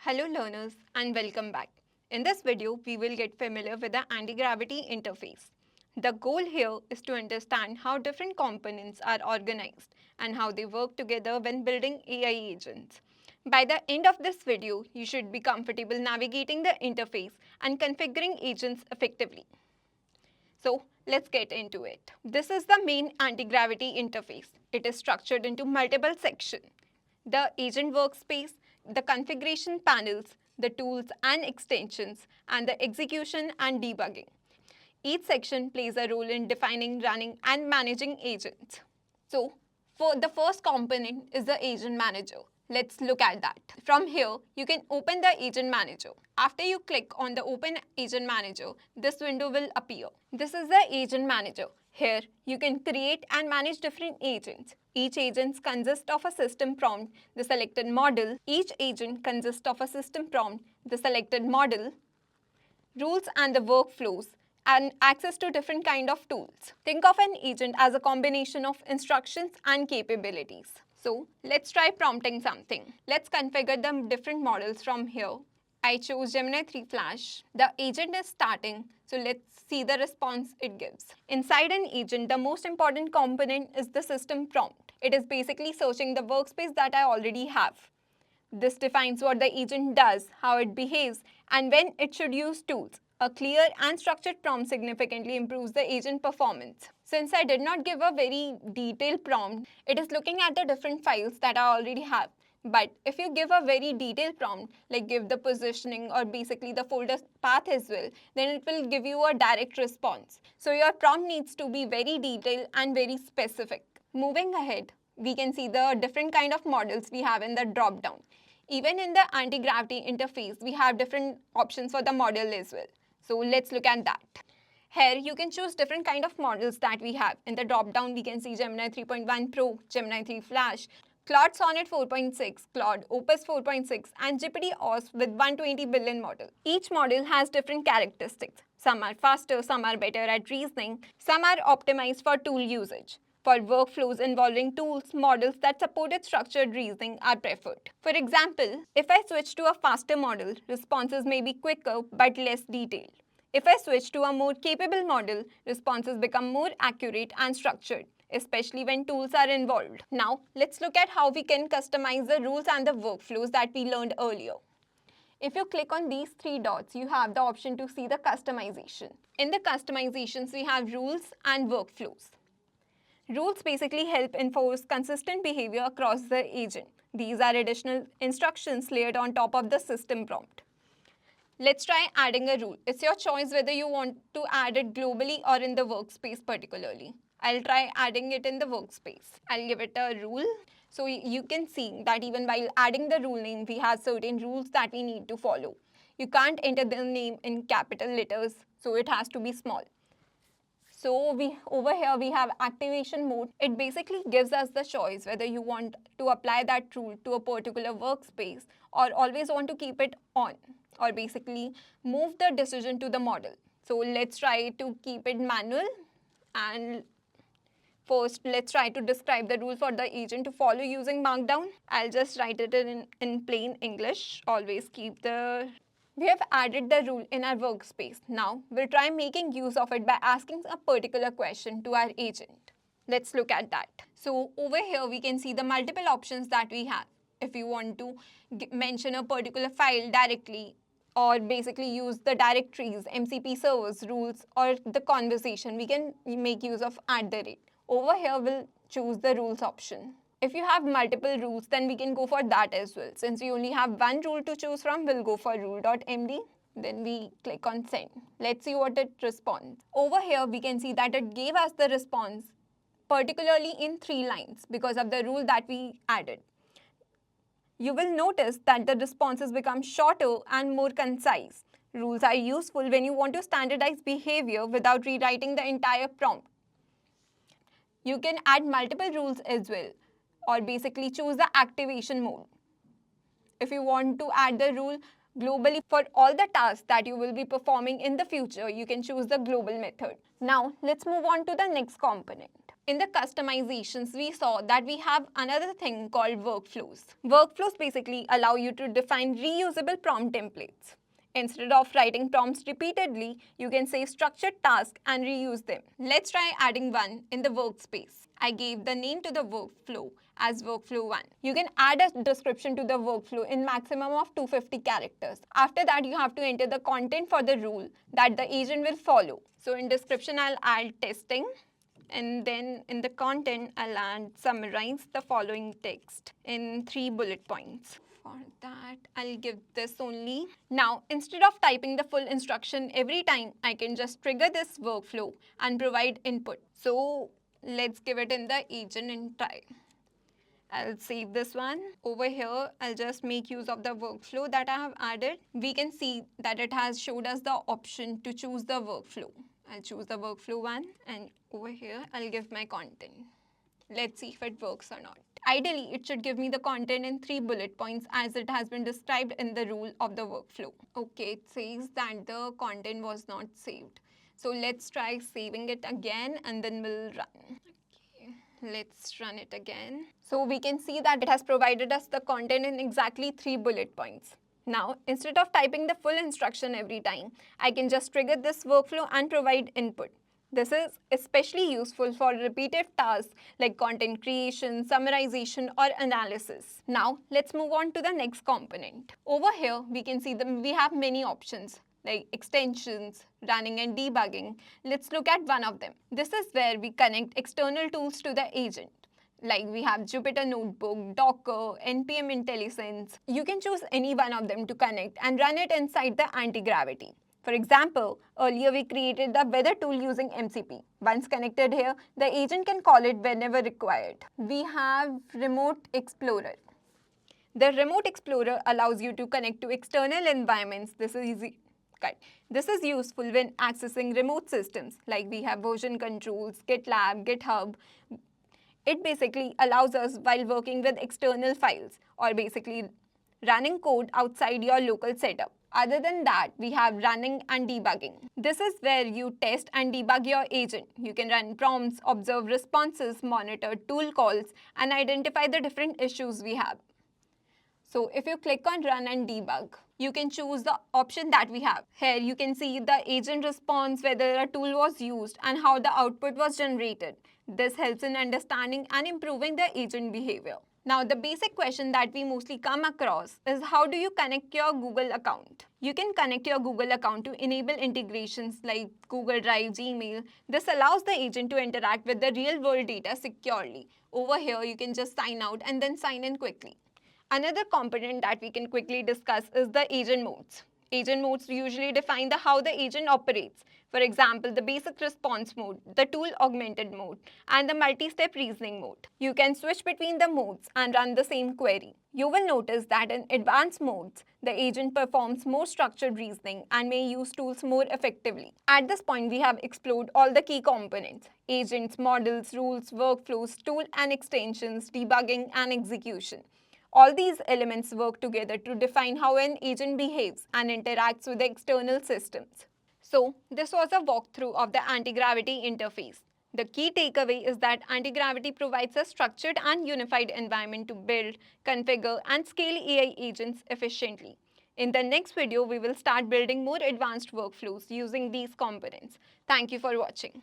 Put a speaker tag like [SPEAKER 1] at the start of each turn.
[SPEAKER 1] Hello learners and welcome back. In this video, we will get familiar with the anti-gravity interface. The goal here is to understand how different components are organized and how they work together when building AI agents. By the end of this video, you should be comfortable navigating the interface and configuring agents effectively. So let's get into it. This is the main anti-gravity interface. It is structured into multiple sections: the agent workspace, the configuration panels, the tools and extensions, and the execution and debugging. Each section plays a role in defining, running, and managing agents. So, for the first component is the agent manager. Let's look at that. From here, you can open the agent manager. After you click on the open agent manager, this window will appear. This is the agent manager. Here, you can create and manage different agents. Each agent consists of a system prompt, the selected model. Each agent consists of a system prompt, the selected model, rules and the workflows, and access to different kind of tools. Think of an agent as a combination of instructions and capabilities. So let's try prompting something. Let's configure the different models from here. I chose Gemini 3 Flash. The agent is starting, so let's see the response it gives. Inside an agent, the most important component is the system prompt. It is basically searching the workspace that I already have. This defines what the agent does, how it behaves, and when it should use tools. A clear and structured prompt significantly improves the agent performance. Since I did not give a very detailed prompt, it is looking at the different files that I already have. But if you give a very detailed prompt, like give the positioning or basically the folder path as well, then it will give you a direct response. So your prompt needs to be very detailed and very specific. Moving ahead, we can see the different kind of models we have in the drop down. Even in the anti-gravity interface, we have different options for the model as well. So let's look at that. Here you can choose different kind of models that we have. In the drop down, we can see Gemini 3.1 Pro, Gemini 3 Flash, Claude Sonnet 4.6, Claude Opus 4.6, and GPT-O with 120 billion model. Each model has different characteristics. Some are faster, some are better at reasoning, some are optimized for tool usage. For workflows involving tools, models that supported structured reasoning are preferred. For example, if I switch to a faster model, responses may be quicker but less detailed. If I switch to a more capable model, responses become more accurate and structured, especially when tools are involved. Now, let's look at how we can customize the rules and the workflows that we learned earlier. If you click on these three dots, you have the option to see the customization. In the customizations, we have rules and workflows. Rules basically help enforce consistent behavior across the agent. These are additional instructions layered on top of the system prompt. Let's try adding a rule. It's your choice whether you want to add it globally or in the workspace particularly. I'll try adding it in the workspace. I'll give it a rule. So you can see that even while adding the rule name, we have certain rules that we need to follow. You can't enter the name in capital letters, so it has to be small. So over here we have activation mode. It basically gives us the choice whether you want to apply that rule to a particular workspace or always want to keep it on, or basically move the decision to the model. So let's try to keep it manual, and first let's try to describe the rule for the agent to follow using Markdown. I'll just write it in plain English. Always keep the... We have added the rule in our workspace. Now, we'll try making use of it by asking a particular question to our agent. Let's look at that. So, over here we can see the multiple options that we have. If you want to mention a particular file directly, or basically use the directories, MCP servers, rules, or the conversation, we can make use of @. Over here, we'll choose the rules option. If you have multiple rules, then we can go for that as well. Since we only have one rule to choose from, we'll go for rule.md. Then we click on send. Let's see what it responds. Over here, we can see that it gave us the response, particularly in 3 lines because of the rule that we added. You will notice that the responses become shorter and more concise. Rules are useful when you want to standardize behavior without rewriting the entire prompt. You can add multiple rules as well, or basically choose the activation mode. If you want to add the rule globally for all the tasks that you will be performing in the future, you can choose the global method. Now, let's move on to the next component. In the customizations, we saw that we have another thing called workflows. Workflows basically allow you to define reusable prompt templates. Instead of writing prompts repeatedly, you can say structured tasks and reuse them. Let's try adding one in the workspace. I gave the name to the workflow as workflow 1. You can add a description to the workflow in maximum of 250 characters. After that, you have to enter the content for the rule that the agent will follow. So in description, I'll add testing. And then in the content, I'll add summarize the following text in 3 bullet points. For that, I'll give this only. Now, instead of typing the full instruction every time, I can just trigger this workflow and provide input. So let's give it in the agent and try. I'll save this one. Over here, I'll just make use of the workflow that I have added. We can see that it has showed us the option to choose the workflow. I'll choose the workflow one, and over here, I'll give my content. Let's see if it works or not. Ideally, it should give me the content in 3 bullet points as it has been described in the rule of the workflow. Okay, it says that the content was not saved. So let's try saving it again and then we'll run. Okay, let's run it again. So we can see that it has provided us the content in exactly 3 bullet points. Now, instead of typing the full instruction every time, I can just trigger this workflow and provide input. This is especially useful for repetitive tasks like content creation, summarization, or analysis. Now, let's move on to the next component. Over here, we can see that we have many options like extensions, running and debugging. Let's look at one of them. This is where we connect external tools to the agent. Like we have Jupyter Notebook, Docker, NPM IntelliSense. You can choose any one of them to connect and run it inside the anti-gravity. For example, earlier we created the weather tool using MCP. Once connected here, the agent can call it whenever required. We have Remote Explorer. The Remote Explorer allows you to connect to external environments. This is useful when accessing remote systems like we have version controls, GitLab, GitHub. It basically allows us while working with external files or basically running code outside your local setup. Other than that, we have running and debugging. This is where you test and debug your agent. You can run prompts, observe responses, monitor tool calls, and identify the different issues we have. So if you click on run and debug, you can choose the option that we have. Here you can see the agent response, whether a tool was used, and how the output was generated. This helps in understanding and improving the agent behavior. Now, the basic question that we mostly come across is how do you connect your Google account? You can connect your Google account to enable integrations like Google Drive, Gmail. This allows the agent to interact with the real-world data securely. Over here, you can just sign out and then sign in quickly. Another component that we can quickly discuss is the agent modes. Agent modes usually define how the agent operates. For example, the basic response mode, the tool augmented mode, and the multi-step reasoning mode. You can switch between the modes and run the same query. You will notice that in advanced modes, the agent performs more structured reasoning and may use tools more effectively. At this point, we have explored all the key components: agents, models, rules, workflows, tool and extensions, debugging, and execution. All these elements work together to define how an agent behaves and interacts with the external systems. So, this was a walkthrough of the anti-gravity interface. The key takeaway is that anti-gravity provides a structured and unified environment to build, configure, and scale AI agents efficiently. In the next video, we will start building more advanced workflows using these components. Thank you for watching.